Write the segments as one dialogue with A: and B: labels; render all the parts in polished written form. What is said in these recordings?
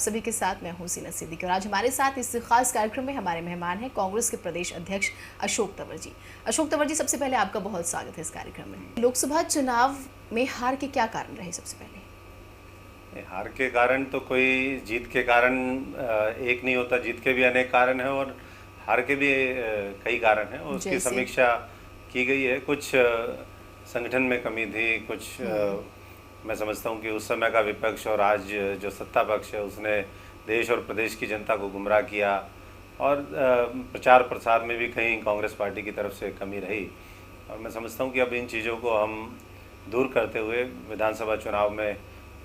A: सभी के साथ मैं हूं सीना सिद्दीकी और आज हमारे साथ इस खास कार्यक्रम में हमारे मेहमान हैं कांग्रेस के प्रदेश अध्यक्ष अशोक तंवर जी। अशोक तंवर जी, सबसे पहले आपका बहुत स्वागत है इस कार्यक्रम में। लोकसभा चुनाव में हार के क्या कारण रहे? सबसे पहले
B: हार के कारण तो कोई जीत के कारण एक नहीं होता, जीत के भी अनेक कारण हैं और हार के भी कई कारण हैं और उसकी समीक्षा की गई है। कुछ संगठन में कमी थी, कुछ मैं समझता हूँ कि उस समय का विपक्ष और आज जो सत्ता पक्ष है उसने देश और प्रदेश की जनता को गुमराह किया और प्रचार प्रसार में भी कहीं कांग्रेस पार्टी की तरफ से कमी रही। और मैं समझता हूँ कि अब इन चीज़ों को हम दूर करते हुए विधानसभा चुनाव में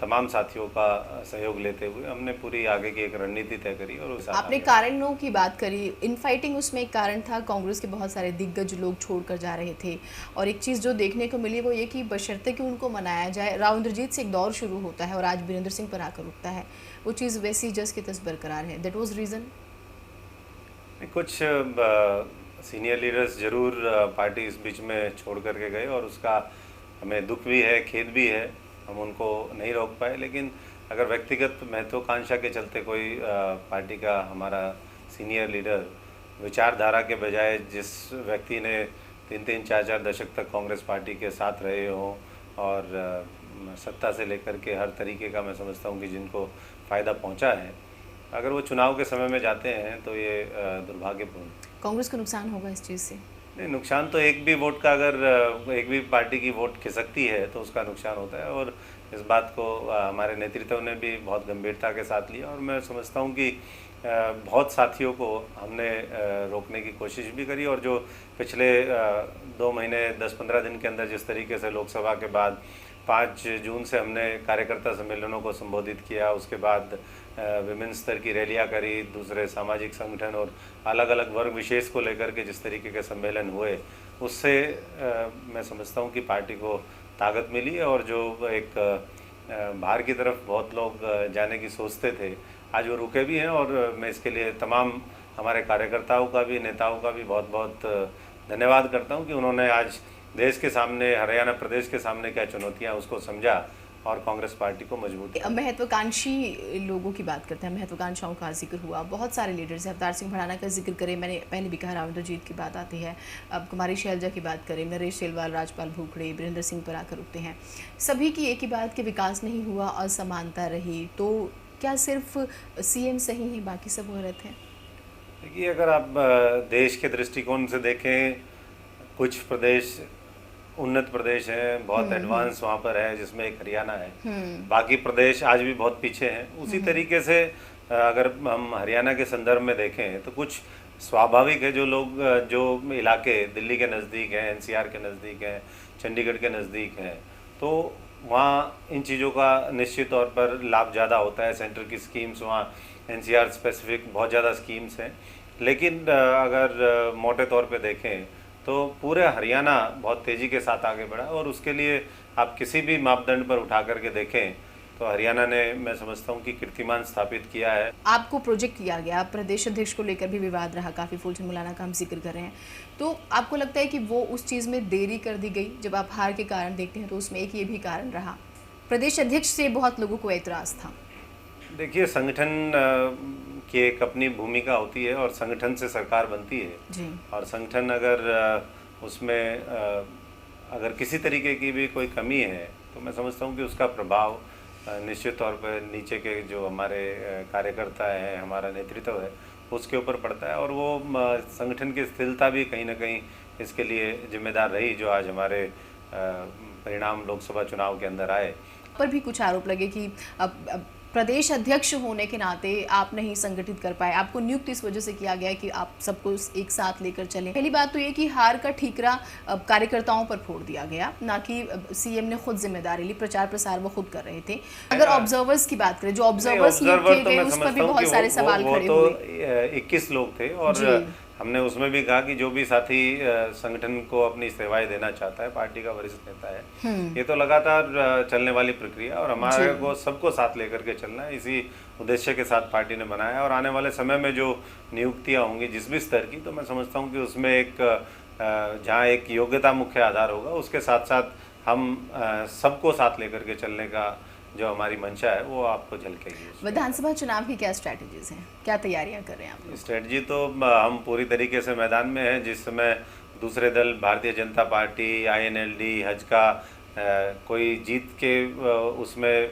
B: तमाम साथियों का सहयोग लेते हुए हमने पूरी आगे की एक रणनीति तय करी। और
A: आपने कारणों की बात करी, इनफाइटिंग उसमें एक कारण था। कांग्रेस के बहुत सारे दिग्गज लोग छोड़कर जा रहे थे और एक चीज़ जो देखने को मिली वो ये कि बशर्ते कि उनको मनाया जाए, राव इंद्रजीत से एक दौर शुरू होता है और आज वीरेंद्र सिंह पर आकर रुकता है, वो चीज़ वैसी जस की तस बरकरार है। That was reason.
B: कुछ सीनियर लीडर्स जरूर पार्टी इस बीच में छोड़ करके गए और उसका हमें दुख भी है, खेद भी है, हम उनको नहीं रोक पाए। लेकिन अगर व्यक्तिगत महत्वाकांक्षा के चलते कोई पार्टी का हमारा सीनियर लीडर विचारधारा के बजाय जिस व्यक्ति ने 3-3, 4-4 दशक तक कांग्रेस पार्टी के साथ रहे हों और सत्ता से लेकर के हर तरीके का मैं समझता हूँ कि जिनको फ़ायदा पहुँचा है, अगर वो चुनाव के समय में जाते हैं तो ये दुर्भाग्यपूर्ण।
A: कांग्रेस को नुकसान होगा इस चीज़ से?
B: नहीं, नुकसान तो एक भी वोट का, अगर एक भी पार्टी की वोट खिसकती है तो उसका नुकसान होता है और इस बात को हमारे नेतृत्व ने भी बहुत गंभीरता के साथ लिया। और मैं समझता हूँ कि बहुत साथियों को हमने रोकने की कोशिश भी करी और जो पिछले 2 महीने 10-15 दिन के अंदर जिस तरीके से लोकसभा के बाद 5 जून से हमने कार्यकर्ता सम्मेलनों को संबोधित किया, उसके बाद विभिन्न स्तर की रैलियां करी, दूसरे सामाजिक संगठन और अलग अलग वर्ग विशेष को लेकर के जिस तरीके के सम्मेलन हुए, उससे मैं समझता हूं कि पार्टी को ताकत मिली और जो एक बाहर की तरफ बहुत लोग जाने की सोचते थे, आज वो रुके भी हैं। और मैं इसके लिए तमाम हमारे कार्यकर्ताओं का भी, नेताओं का भी बहुत बहुत धन्यवाद करता हूं कि उन्होंने आज देश के सामने, हरियाणा प्रदेश के सामने क्या चुनौतियां उसको समझा और कांग्रेस पार्टी को मजबूत।
A: महत्वाकांक्षी लोगों की बात करते हैं, महत्वाकांक्षाओं का जिक्र हुआ, बहुत सारे लीडर्स हैं। अवतार सिंह भड़ाना का जिक्र करें, मैंने पहले भी कहा, राव इंद्रजीत की बात आती है, अब कुमारी शैलजा की बात करें, नरेश सेलवाल, राजपाल भूखड़े, वीरेंद्र सिंह पर आकर रुकते हैं। सभी की एक ही बात कि विकास नहीं हुआ, असमानता रही। तो क्या सिर्फ सीएम सही है, बाकी सब गलत है?
B: देखिए, अगर आप देश के दृष्टिकोण से देखें, कुछ प्रदेश उन्नत प्रदेश हैं, बहुत एडवांस वहाँ पर है, जिसमें एक हरियाणा है। बाकी प्रदेश आज भी बहुत पीछे हैं। उसी तरीके से अगर हम हरियाणा के संदर्भ में देखें तो कुछ स्वाभाविक है, जो लोग, जो इलाके दिल्ली के नज़दीक हैं, एनसीआर के नज़दीक हैं, चंडीगढ़ के नज़दीक हैं, तो वहाँ इन चीज़ों का निश्चित तौर पर लाभ ज़्यादा होता है। सेंटर की स्कीम्स वहाँ एनसीआर स्पेसिफिक बहुत ज़्यादा स्कीम्स हैं। लेकिन अगर मोटे तौर पे देखें तो पूरे हरियाणा बहुत तेज़ी के साथ आगे बढ़ा और उसके लिए आप किसी भी मापदंड पर उठा करके देखें तो हरियाणा ने, मैं समझता हूं कि कीर्तिमान स्थापित किया है।
A: आपको प्रोजेक्ट किया गया, प्रदेश अध्यक्ष को लेकर भी विवाद रहा, काफ़ी फूलचंद मुलाना का हम जिक्र कर रहे हैं, तो आपको लगता है कि वो उस चीज़ में देरी कर दी गई? जब आप हार के कारण देखते हैं तो उसमें एक ये भी कारण रहा, प्रदेश अध्यक्ष से बहुत लोगों को एतराज़ था।
B: देखिए, संगठन की एक अपनी भूमिका होती है और संगठन से सरकार बनती है
A: जी।
B: और संगठन अगर उसमें अगर किसी तरीके की भी कोई कमी है तो मैं समझता हूँ कि उसका प्रभाव निश्चित तौर पर नीचे के जो हमारे कार्यकर्ता हैं, हमारा नेतृत्व है, उसके ऊपर पड़ता है और वो संगठन की स्थिरता भी कहीं ना कहीं इसके लिए जिम्मेदार रही, जो आज हमारे परिणाम लोकसभा चुनाव के अंदर आए।
A: पर भी कुछ आरोप लगे कि अब प्रदेश अध्यक्ष होने के नाते आप नहीं संगठित कर पाए, आपको नियुक्त इस वजह से किया गया कि आप सबको एक साथ लेकर चलें। पहली बात तो ये कि हार का ठीकरा कार्यकर्ताओं पर फोड़ दिया गया, ना कि सीएम ने खुद जिम्मेदारी ली, प्रचार प्रसार वो खुद कर रहे थे। अगर ऑब्जर्वर्स की बात करें, जो ऑब्जर्वर्स किए गए उस पर भी बहुत सारे सवाल खड़े हुए।
B: 21 लोग थे और हमने उसमें भी कहा कि जो भी साथी संगठन को अपनी सेवाएं देना चाहता है, पार्टी का वरिष्ठ नेता है, ये तो लगातार चलने वाली प्रक्रिया और हमारे को सबको साथ लेकर के चलना है, इसी उद्देश्य के साथ पार्टी ने बनाया। और आने वाले समय में जो नियुक्तियां होंगी जिस भी स्तर की, तो मैं समझता हूं कि उसमें एक जहां एक योग्यता मुख्य आधार होगा, उसके साथ साथ हम सबको साथ लेकर के चलने का जो हमारी मंशा है वो आपको झलकेगी।
A: विधानसभा चुनाव की क्या स्ट्रैटेजीज हैं, क्या तैयारियां कर रहे हैं आप लोग?
B: स्ट्रेटजी तो हम पूरी तरीके से मैदान में हैं। जिस समय दूसरे दल भारतीय जनता पार्टी, INLD, हजका कोई जीत के उसमें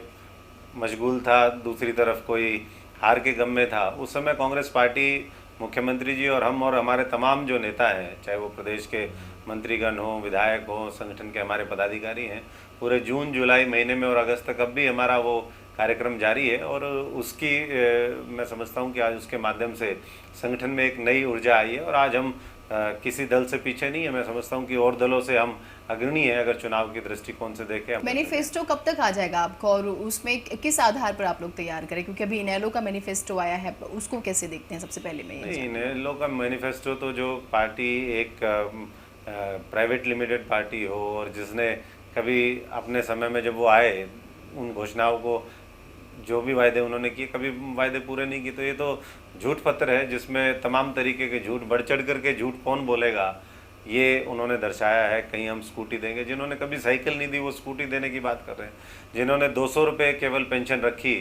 B: मशगूल था, दूसरी तरफ कोई हार के गम में था, उस समय कांग्रेस पार्टी, मुख्यमंत्री जी और हम और हमारे तमाम जो नेता हैं, चाहे वो प्रदेश के मंत्रीगण हों, विधायक हों, संगठन के हमारे पदाधिकारी हैं, पूरे जून जुलाई महीने में और अगस्त तक अब भी हमारा वो कार्यक्रम जारी है। और उसकी मैं समझता हूँ कि आज उसके माध्यम से संगठन में एक नई ऊर्जा आई है और आज हम किसी दल से पीछे नहीं है। मैं समझता हूँ कि और दलों से हम अग्रणी है अगर चुनाव की दृष्टिकोण से देखें।
A: मैनिफेस्टो कब तक आ जाएगा आपको और उसमें किस आधार पर आप लोग तैयार करें, क्योंकि अभी इनेलो का मैनिफेस्टो आया है, उसको कैसे देखते हैं? सबसे पहले मैं
B: नहीं, इनेलो का मैनिफेस्टो तो जो पार्टी एक प्राइवेट लिमिटेड पार्टी हो और जिसने कभी अपने समय में जब वो आए उन घोषणाओं को, जो भी वायदे उन्होंने किए, कभी वायदे पूरे नहीं किए, तो ये तो झूठ पत्र है जिसमें तमाम तरीके के झूठ, बढ़ चढ़ करके झूठ कौन बोलेगा ये उन्होंने दर्शाया है। कहीं हम स्कूटी देंगे, जिन्होंने कभी साइकिल नहीं दी वो स्कूटी देने की बात कर रहे हैं। जिन्होंने 200 रुपये केवल पेंशन रखी,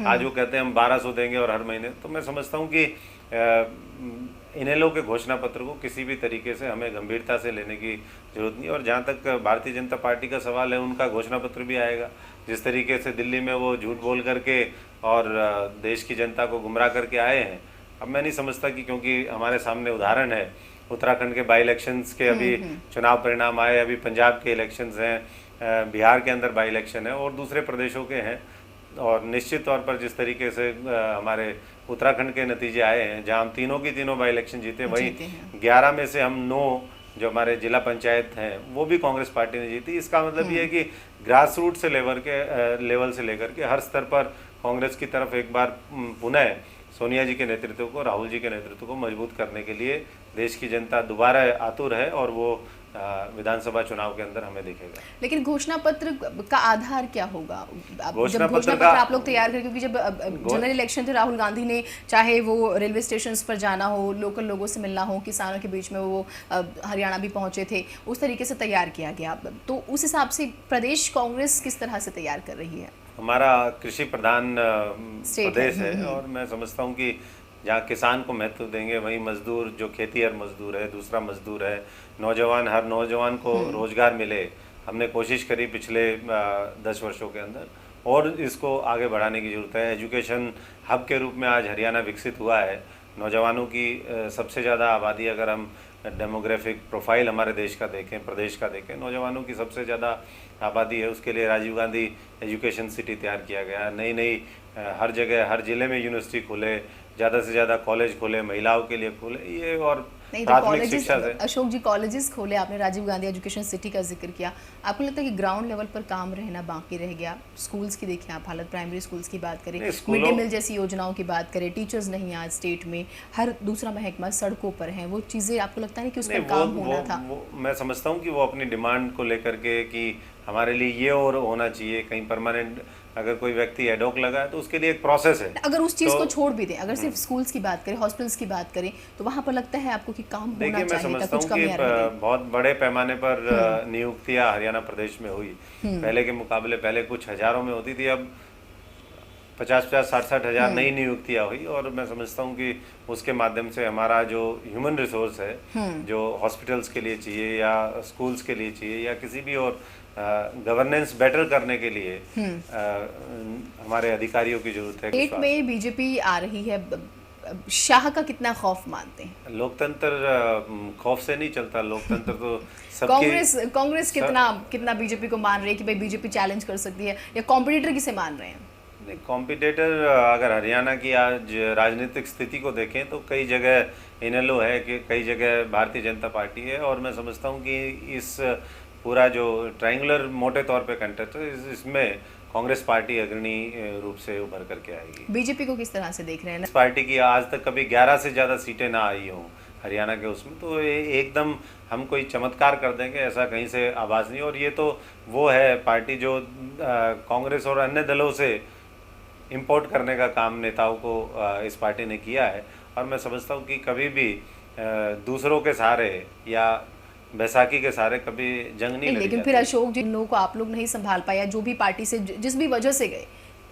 B: आज वो कहते हैं हम 1200 देंगे और हर महीने। तो मैं समझता हूँ कि इनेलो के घोषणा पत्र को किसी भी तरीके से हमें गंभीरता से लेने की जरूरत नहीं। और जहाँ तक भारतीय जनता पार्टी का सवाल है, उनका घोषणा पत्र भी आएगा। जिस तरीके से दिल्ली में वो झूठ बोल करके और देश की जनता को गुमराह करके आए हैं, अब मैं नहीं समझता कि, क्योंकि हमारे सामने उदाहरण है उत्तराखंड के बाई इलेक्शंस के, अभी चुनाव परिणाम आए, अभी पंजाब के इलेक्शंस हैं, बिहार के अंदर बाई इलेक्शन है और दूसरे प्रदेशों के हैं। और निश्चित तौर पर जिस तरीके से हमारे उत्तराखंड के नतीजे आए हैं, जहां हम तीनों की तीनों बाई इलेक्शन जीते, वहीं 11 में से हम 9 जो हमारे जिला पंचायत हैं वो भी कांग्रेस पार्टी ने जीती। इसका मतलब ये है कि ग्रास रूट से लेवल से लेकर के हर स्तर पर कांग्रेस की तरफ एक बार पुनः सोनिया जी के नेतृत्व को, राहुल जी के नेतृत्व को मजबूत करने के लिए देश की जनता दोबारा आतुर है और वो विधानसभा चुनाव के अंदर हमें दिखेगा।
A: लेकिन घोषणा पत्र का आधार क्या होगा?
B: घोषणा
A: पत्र आप लोग तैयार करें, क्योंकि जब जनरल इलेक्शन थे, राहुल गांधी ने चाहे वो रेलवे स्टेशन पर जाना हो, लोकल लोगों से मिलना हो, किसानों के बीच में वो हरियाणा भी पहुंचे थे, उस तरीके से तैयार किया गया। तो उस हिसाब से प्रदेश कांग्रेस किस तरह से तैयार कर रही है?
B: हमारा कृषि प्रधान प्रदेश है और मैं समझता हूँ कि जहाँ किसान को महत्व देंगे, वहीं मजदूर, जो खेतीहर मजदूर है, दूसरा मजदूर है, नौजवान, हर नौजवान को रोजगार मिले, हमने कोशिश करी पिछले 10 वर्षों के अंदर और इसको आगे बढ़ाने की ज़रूरत है। एजुकेशन हब के रूप में आज हरियाणा विकसित हुआ है। नौजवानों की सबसे ज़्यादा आबादी, अगर हम डेमोग्राफिक प्रोफाइल हमारे देश का देखें, प्रदेश का देखें, नौजवानों की सबसे ज़्यादा आबादी है। उसके लिए राजीव गांधी एजुकेशन सिटी तैयार किया गया। नई हर जगह, हर जिले में यूनिवर्सिटी खोले, ज़्यादा से ज़्यादा कॉलेज खोले, महिलाओं के लिए खोले, ये और प्राथमिक शिक्षा से।
A: अशोक जी, कॉलेजेस खोले आपने, राजीव गांधी एजुकेशन सिटी का जिक्र किया। आपको लगता है कि ग्राउंड लेवल पर काम रहना बाकी रह गया? स्कूल्स की देखिए आप हालत, प्राइमरी स्कूल्स की बात करें, मिड डे मील जैसी योजनाओं की बात करें, टीचर्स नहीं आज स्टेट में, हर दूसरा महकमा सड़कों पर है, वो चीज़ें आपको लगता है कि उस पर काम होना था?
B: मैं समझता हूँ कि वो अपनी डिमांड को लेकर के कि हमारे लिए ये और होना चाहिए, कहीं परमानेंट अगर कोई व्यक्ति एडॉक लगा है तो उसके लिए एक प्रोसेस है।
A: अगर उस चीज़ को छोड़ भी दें, अगर सिर्फ स्कूल्स की बात करें, हॉस्पिटल्स की बात करें, तो वहाँ पर लगता है आपको कि काम होना चाहिए?
B: मैं समझता हूँ कि बहुत बड़े पैमाने पर नियुक्तियाँ हरियाणा प्रदेश में हुई। पहले के मुकाबले पहले कुछ हजारों में होती थी, अब 50-50, 60-60 हज़ार नई नियुक्तियाँ हुई। और मैं समझता हूँ कि उसके माध्यम से हमारा जो ह्यूमन रिसोर्स है, जो हॉस्पिटल्स के लिए चाहिए या स्कूल्स के लिए चाहिए या किसी भी और गवर्नेंस बेटर करने के लिए हमारे अधिकारियों की जरूरत है।
A: स्टेट में बीजेपी आ रही है, शाह का कितना खौफ मानते हैं?
B: लोकतंत्र खौफ से नहीं चलता, लोकतंत्र तो सबके।
A: कांग्रेस कितना बीजेपी को मान रही है कि भाई बीजेपी चैलेंज कर सकती है, या कॉम्पिटिटर किसे मान रहे हैं?
B: नहीं, कॉम्पिटिटर अगर हरियाणा की आज राजनीतिक स्थिति को देखें तो कई जगह इनेलो है, कि कई जगह भारतीय जनता पार्टी है। और मैं समझता हूँ कि इस पूरा जो ट्रायंगुलर मोटे तौर पे कंटेस्ट है, इसमें कांग्रेस पार्टी अग्रणी रूप से उभर करके आएगी।
A: बीजेपी को किस तरह से देख रहे हैं?
B: इस पार्टी की आज तक कभी 11 से ज़्यादा सीटें ना आई हों हरियाणा के उसमें, तो एकदम हम कोई चमत्कार कर देंगे ऐसा कहीं से आवाज़ नहीं। और ये तो वो है पार्टी जो कांग्रेस और अन्य दलों से इम्पोर्ट करने का काम नेताओं को इस पार्टी ने किया है। और मैं समझता हूँ कि कभी भी दूसरों के सहारे या बैसाखी के सहारे कभी जंग नहीं लड़ी।
A: लेकिन फिर अशोक जी, लोगों को आप लोग नहीं संभाल पाया, जो भी पार्टी से जिस भी वजह से गए,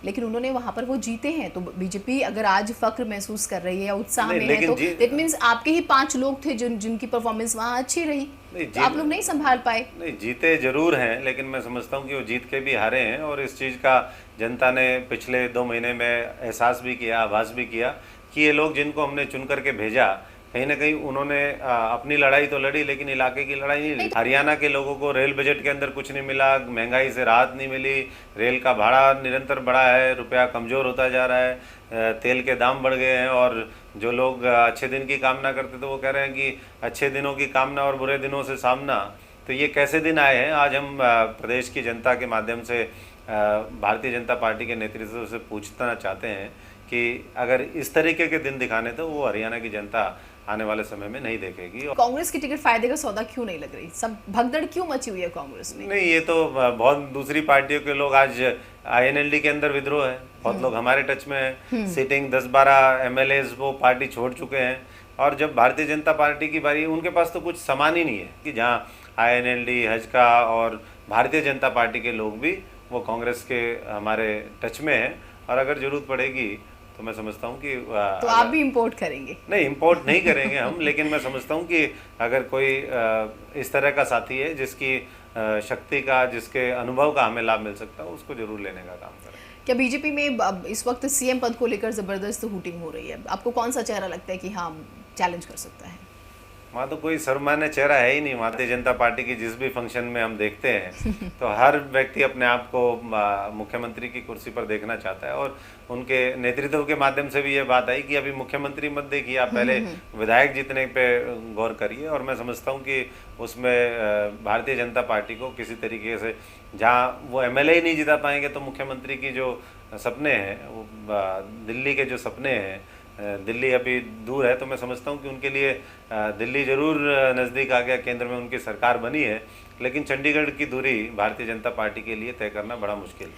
A: लेकिन उन्होंने वहां पर वो जीते हैं। तो बीजेपी अगर आज फक्र महसूस कर रही है या उत्साह
B: नहीं,
A: में है,
B: लेकिन
A: तो दैट मीन्स आपके ही 5 लोग थे जिनकी परफॉर्मेंस वहां अच्छी रही,
B: नहीं,
A: तो आप लोग नहीं संभाल पाए।
B: नहीं, जीते जरूर हैं, लेकिन मैं समझता हूँ कि वो जीत के भी हारे हैं, और इस चीज़ का जनता ने पिछले 2 महीने में एहसास भी किया, आभास भी किया कि ये लोग जिनको हमने चुन करके भेजा, कहीं ना कहीं उन्होंने अपनी लड़ाई तो लड़ी, लेकिन इलाके की लड़ाई नहीं लड़ी। हरियाणा के लोगों को रेल बजट के अंदर कुछ नहीं मिला, महंगाई से राहत नहीं मिली, रेल का भाड़ा निरंतर बढ़ा है, रुपया कमज़ोर होता जा रहा है, तेल के दाम बढ़ गए हैं, और जो लोग अच्छे दिन की कामना करते थे वो कह रहे हैं कि अच्छे दिनों की कामना और बुरे दिनों से सामना। तो ये कैसे दिन आए हैं? आज हम प्रदेश की जनता के माध्यम से भारतीय जनता पार्टी के नेतृत्व से पूछना चाहते हैं कि अगर इस तरीके के दिन दिखाने तो वो हरियाणा की जनता आने वाले समय में नहीं देखेगी।
A: कांग्रेस की टिकट फायदे का सौदा क्यों नहीं लग रही? सब भगदड़ क्यों मची हुई है कांग्रेस में?
B: नहीं, ये तो बहुत दूसरी पार्टियों के लोग, आज आईएनएलडी के अंदर विद्रोह है, बहुत लोग हमारे टच में है, सिटिंग 10-12 एमएलएज वो पार्टी छोड़ चुके हैं, और जब भारतीय जनता पार्टी की बारी, उनके पास तो कुछ सामान ही नहीं है कि जहाँ आईएनएलडी, हजका और भारतीय जनता पार्टी के लोग भी वो कांग्रेस के हमारे टच में हैं, और अगर जरूरत पड़ेगी तो मैं समझता हूँ कि
A: तो आप भी इंपोर्ट करेंगे?
B: नहीं, इंपोर्ट नहीं करेंगे हम, लेकिन मैं समझता हूँ कि अगर कोई इस तरह का साथी है जिसकी शक्ति का, जिसके अनुभव का हमें लाभ मिल सकता है, उसको जरूर लेने का काम करें।
A: क्या बीजेपी में अब इस वक्त सीएम पद को लेकर जबरदस्त हूटिंग हो रही है? आपको कौन सा चेहरा लगता है कि हाँ चैलेंज कर सकता है?
B: वहाँ तो कोई सर्वमान्य चेहरा है ही नहीं। भारतीय जनता पार्टी की जिस भी फंक्शन में हम देखते हैं तो हर व्यक्ति अपने आप को मुख्यमंत्री की कुर्सी पर देखना चाहता है, और उनके नेतृत्व के माध्यम से भी ये बात आई कि अभी मुख्यमंत्री मत देखिए, आप पहले विधायक जीतने पे गौर करिए। और मैं समझता हूँ कि उसमें भारतीय जनता पार्टी को किसी तरीके से, जहाँ वो एमएलए ही नहीं जिता पाएंगे, तो मुख्यमंत्री की जो सपने हैं, वो दिल्ली के जो सपने हैं, दिल्ली अभी दूर है, तो मैं समझता हूँ कि उनके लिए दिल्ली जरूर नज़दीक आ गया, केंद्र में उनकी सरकार बनी है, लेकिन चंडीगढ़ की दूरी भारतीय जनता पार्टी के लिए तय करना बड़ा मुश्किल है।